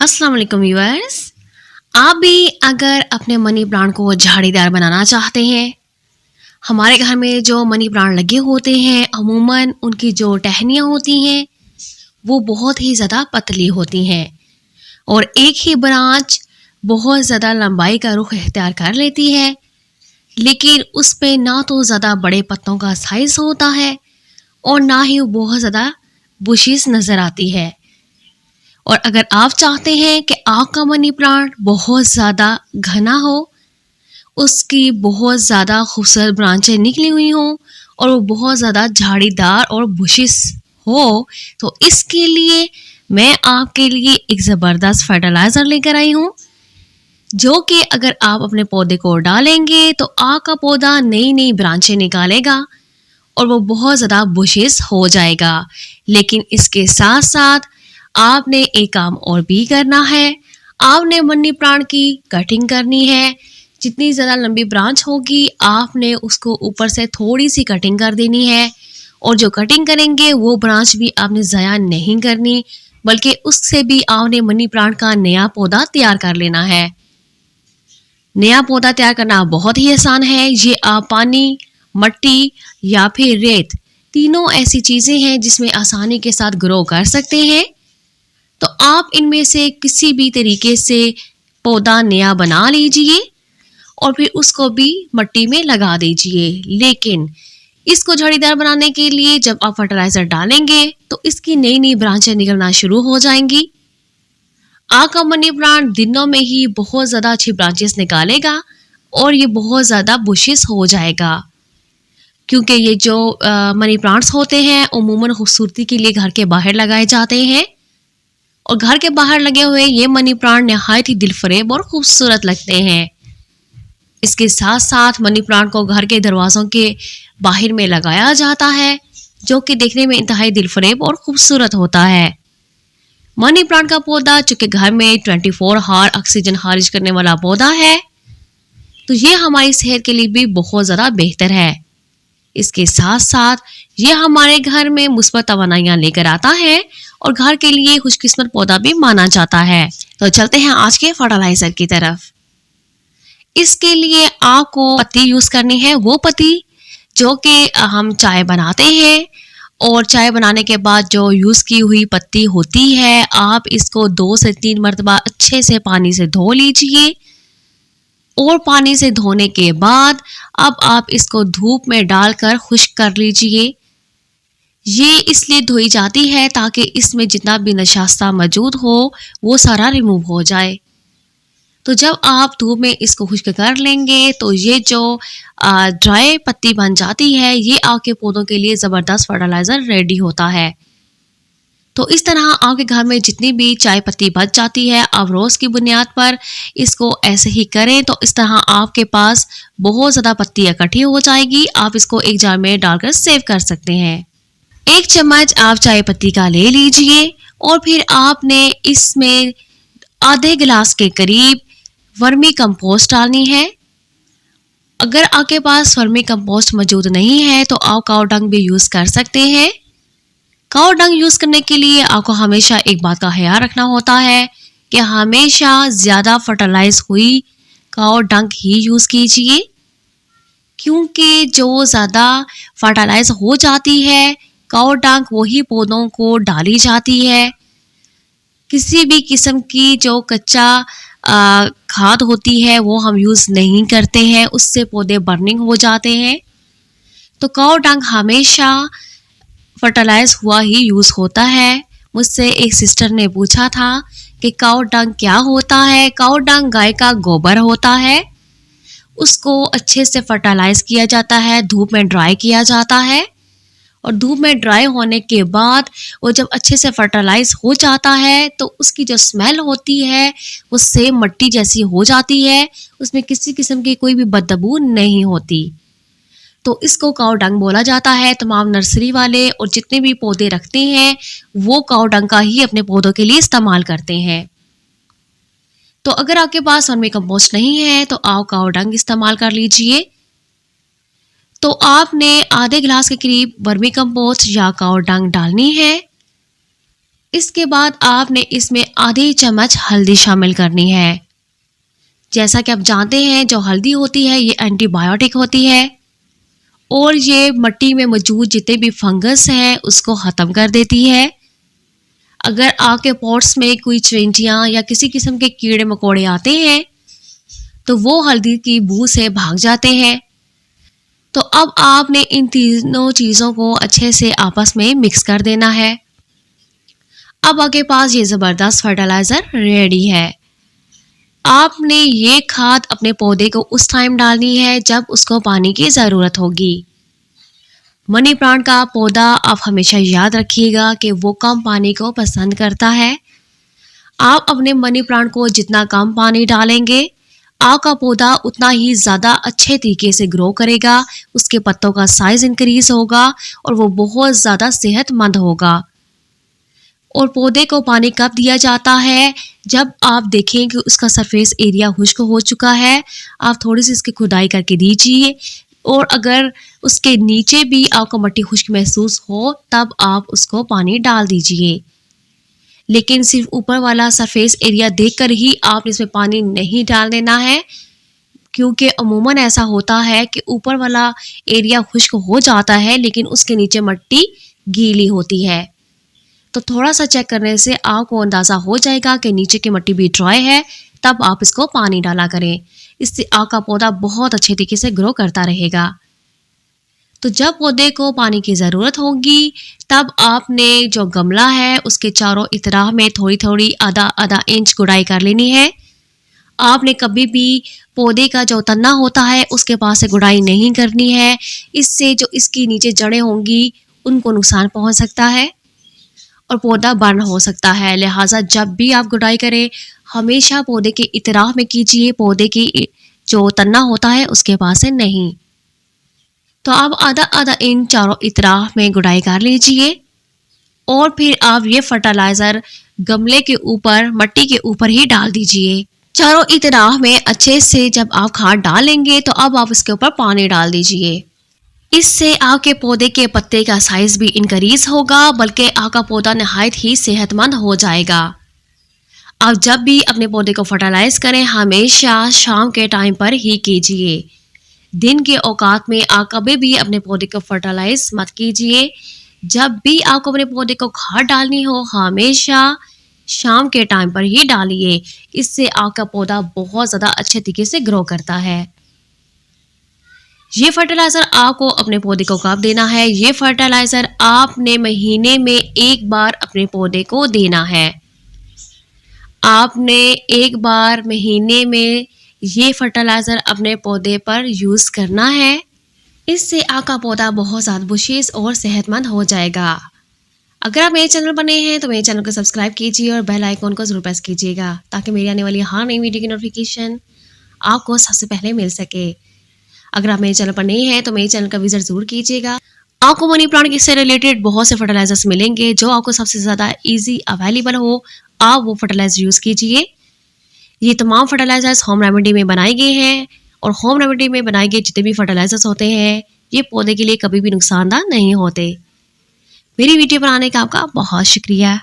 अस्सलाम वालेकुम व्यूअर्स। आप भी अगर अपने मनी प्लांट को झाड़ीदार बनाना चाहते हैं, हमारे घर में जो मनी प्लांट लगे होते हैं अमूमन उनकी जो टहनियाँ होती हैं वो बहुत ही ज़्यादा पतली होती हैं और एक ही ब्रांच बहुत ज़्यादा लंबाई का रुख इख्तियार कर लेती है, लेकिन उस पे ना तो ज़्यादा बड़े पत्तों का साइज़ होता है और ना ही वो बहुत ज़्यादा बुशिस नज़र आती है। और अगर आप चाहते हैं कि आपका मनी प्लांट बहुत ज़्यादा घना हो, उसकी बहुत ज़्यादा खूबसूरत ब्रांचें निकली हुई हों और वो बहुत ज़्यादा झाड़ीदार और बुशिस हो, तो इसके लिए मैं आपके लिए एक ज़बरदस्त फर्टिलाइज़र लेकर आई हूँ, जो कि अगर आप अपने पौधे को डालेंगे तो आपका पौधा नई नई ब्रांचें निकालेगा और वो बहुत ज़्यादा बुशिस हो जाएगा। लेकिन इसके साथ साथ आपने एक काम और भी करना है। आपने मनी प्लांट की कटिंग करनी है। जितनी ज़्यादा लंबी ब्रांच होगी आपने उसको ऊपर से थोड़ी सी कटिंग कर देनी है और जो कटिंग करेंगे वो ब्रांच भी आपने ज़ाया नहीं करनी, बल्कि उससे भी आपने मनी प्लांट का नया पौधा तैयार कर लेना है। नया पौधा तैयार करना बहुत ही आसान है। ये आप पानी, मट्टी या फिर रेत, तीनों ऐसी चीज़ें हैं जिसमें आसानी के साथ ग्रो कर सकते हैं। तो आप इनमें से किसी भी तरीके से पौधा नया बना लीजिए और फिर उसको भी मट्टी में लगा दीजिए। लेकिन इसको झाड़ीदार बनाने के लिए जब आप फर्टिलाइज़र डालेंगे तो इसकी नई नई ब्रांचें निकलना शुरू हो जाएंगी। आपका मनी प्लांट दिनों में ही बहुत ज़्यादा अच्छी ब्रांचेस निकालेगा और ये बहुत ज़्यादा बुशिस हो जाएगा, क्योंकि ये जो मनी प्लांट्स होते हैं उमूमन खूबसूरती के लिए घर के बाहर लगाए जाते हैं और घर के बाहर लगे हुए ये मनी प्लांट नहायत ही दिलफरेब और खूबसूरत लगते हैं। इसके साथ साथ मनी प्लांट को घर के दरवाज़ों के बाहर में लगाया जाता है, जो कि देखने में इंतहाई दिलफरेब और खूबसूरत होता है। मनी प्लांट का पौधा चूँकि घर में 24 आवर ऑक्सीजन खारिज करने वाला पौधा है, तो ये हमारी सेहत के लिए भी बहुत ज़्यादा बेहतर है। इसके साथ साथ ये हमारे घर में मुस्बत तवानाइयाँ लेकर आता है और घर के लिए खुशकिस्मत पौधा भी माना जाता है। तो चलते हैं आज के फर्टिलाइज़र की तरफ। इसके लिए आपको पत्ती यूज़ करनी है, वो पत्ती जो कि हम चाय बनाते हैं और चाय बनाने के बाद जो यूज़ की हुई पत्ती होती है, आप इसको 2 से 3 मरतबा अच्छे से पानी से धो लीजिए और पानी से धोने के बाद अब आप इसको धूप में डालकर खुश्क कर लीजिए। ये इसलिए धोई जाती है ताकि इसमें जितना भी नशास्ता मौजूद हो वो सारा रिमूव हो जाए। तो जब आप धूप में इसको खुश्क कर लेंगे तो ये जो ड्राई पत्ती बन जाती है, ये आपके पौधों के लिए ज़बरदस्त फर्टिलाइज़र रेडी होता है। तो इस तरह आपके घर में जितनी भी चाय पत्ती बच जाती है, आप रोज़ की बुनियाद पर इसको ऐसे ही करें तो इस तरह आपके पास बहुत ज़्यादा पत्ती इकट्ठी हो जाएगी। आप इसको एक जार में डालकर सेव कर सकते हैं। 1 चम्मच आप चाय पत्ती का ले लीजिए और फिर आपने इसमें आधे गिलास के करीब वर्मी कंपोस्ट डालनी है। अगर आपके पास वर्मी कंपोस्ट मौजूद नहीं है तो आप काऊ डंग भी यूज़ कर सकते हैं। काऊ डंग यूज़ करने के लिए आपको हमेशा एक बात का ख्याल रखना होता है कि हमेशा ज़्यादा फर्टिलाइज हुई काऊ डंग ही यूज़ कीजिए, क्योंकि जो ज़्यादा फर्टिलाइज हो जाती है काऊ डंग वही पौधों को डाली जाती है। किसी भी किस्म की जो कच्चा खाद होती है वो हम यूज़ नहीं करते हैं, उससे पौधे बर्निंग हो जाते हैं। तो काऊ डंग हमेशा फर्टिलाइज हुआ ही यूज़ होता है। मुझसे एक सिस्टर ने पूछा था कि काऊ डंग क्या होता है। काऊ डंग गाय का गोबर होता है, उसको अच्छे से फर्टिलाइज किया जाता है, धूप में ड्राई किया जाता है और धूप में ड्राई होने के बाद वो जब अच्छे से फर्टिलाइज हो जाता है तो उसकी जो स्मेल होती है वो सेम मट्टी जैसी हो जाती है, उसमें किसी किस्म की कोई भी बदबू नहीं होती। तो इसको काऊ डंग बोला जाता है। तमाम नर्सरी वाले और जितने भी पौधे रखते हैं वो काऊ डंग का ही अपने पौधों के लिए इस्तेमाल करते हैं। तो अगर आपके पास वर्मी कंपोस्ट नहीं है तो आप काऊ डंग इस्तेमाल कर लीजिए। तो आपने आधे गिलास के करीब वर्मी कंपोस्ट या काऊ डंग डालनी है इसके बाद आपने इसमें आधी चम्मच हल्दी शामिल करनी है। जैसा कि आप जानते हैं जो हल्दी होती है ये एंटीबायोटिक होती है और ये मिट्टी में मौजूद जितने भी फंगस हैं उसको ख़त्म कर देती है। अगर आपके पॉट्स में कोई चींटियाँ या किसी किस्म के कीड़े मकोड़े आते हैं तो वो हल्दी की बू से भाग जाते हैं। तो अब आपने इन तीनों चीज़ों को अच्छे से आपस में मिक्स कर देना है। अब आपके पास ये ज़बरदस्त फर्टिलाइज़र रेडी है। आपने ये खाद अपने पौधे को उस टाइम डालनी है जब उसको पानी की ज़रूरत होगी। मनी प्लांट का पौधा आप हमेशा याद रखिएगा कि वो कम पानी को पसंद करता है। आप अपने मनी प्लांट को जितना कम पानी डालेंगे आपका पौधा उतना ही ज़्यादा अच्छे तरीके से ग्रो करेगा, उसके पत्तों का साइज़ इंक्रीज़ होगा और वो बहुत ज़्यादा सेहतमंद होगा। और पौधे को पानी कब दिया जाता है? जब आप देखें कि उसका सरफेस एरिया खुश्क हो चुका है, आप थोड़ी सी इसकी खुदाई करके दीजिए और अगर उसके नीचे भी आपको मिट्टी खुश्क महसूस हो तब आप उसको पानी डाल दीजिए। लेकिन सिर्फ ऊपर वाला सरफेस एरिया देखकर ही आपने इसमें पानी नहीं डाल देना है, क्योंकि अमूमन ऐसा होता है कि ऊपर वाला एरिया खुश्क हो जाता है लेकिन उसके नीचे मिट्टी गीली होती है। तो थोड़ा सा चेक करने से आपको अंदाज़ा हो जाएगा कि नीचे की मिट्टी भी ड्राई है, तब आप इसको पानी डाला करें। इससे आपका पौधा बहुत अच्छे तरीके से ग्रो करता रहेगा। तो जब पौधे को पानी की ज़रूरत होगी तब आपने जो गमला है उसके चारों इतराह में थोड़ी थोड़ी आधा आधा इंच गुड़ाई कर लेनी है। आपने कभी भी पौधे का जो तना होता है उसके पास से गुड़ाई नहीं करनी है, इससे जो इसकी नीचे जड़ें होंगी उनको नुकसान पहुंच सकता है और पौधा बर्न हो सकता है। लिहाजा जब भी आप गुड़ाई करें हमेशा पौधे के इतराह में कीजिए, पौधे की जो तना होता है उसके पास से नहीं। तो आप आधा आधा इंच चारों इतराह में गुड़ाई कर लीजिए और फिर आप ये फर्टिलाइज़र गमले के ऊपर मिट्टी के ऊपर ही डाल दीजिए। चारों इतराह में अच्छे से जब आप खाद डालेंगे तो अब आप इसके ऊपर पानी डाल दीजिए। इससे आपके पौधे के पत्ते का साइज़ भी इंक्रीज होगा, बल्कि आपका पौधा नहायत ही सेहतमंद हो जाएगा। आप जब भी अपने पौधे को फर्टिलाइज़ करें हमेशा शाम के टाइम पर ही कीजिए। दिन के औकात में आप कभी भी अपने पौधे को फर्टिलाइज़ मत कीजिए। जब भी आपको अपने पौधे को खाद डालनी हो हमेशा शाम के टाइम पर ही डालिए। इससे आपका पौधा बहुत ज़्यादा अच्छे तरीके से ग्रो करता है। ये फर्टिलाइज़र आपको अपने पौधे को कब देना है? ये फर्टिलाइज़र आपने महीने में एक बार अपने पौधे को देना है। आपने एक बार महीने में ये फर्टिलाइज़र अपने पौधे पर यूज़ करना है। इससे आपका पौधा बहुत ज़्यादा बुशीज और सेहतमंद हो जाएगा। अगर आप मेरे चैनल पर नए हैं तो मेरे चैनल को सब्सक्राइब कीजिए और बेल आइकॉन को ज़रूर प्रेस कीजिएगा ताकि मेरी आने वाली हर नई वीडियो की नोटिफिकेशन आपको सबसे पहले मिल सके। अगर आप मेरे चैनल पर नए हैं तो मेरे चैनल का विजिट ज़रूर कीजिएगा। आपको मनी प्लांट से रिलेटेड बहुत से फर्टिलाइजर्स मिलेंगे, जो आपको सबसे ज़्यादा ईजी अवेलेबल हो आप वो फर्टिलाइजर यूज़ कीजिए। ये तमाम फर्टिलाइजर्स होम रेमेडी में बनाए गए हैं और होम रेमेडी में बनाए गए जितने भी फर्टिलाइजर्स होते हैं ये पौधे के लिए कभी भी नुकसानदार नहीं होते। मेरी वीडियो बनाने का आपका बहुत शुक्रिया।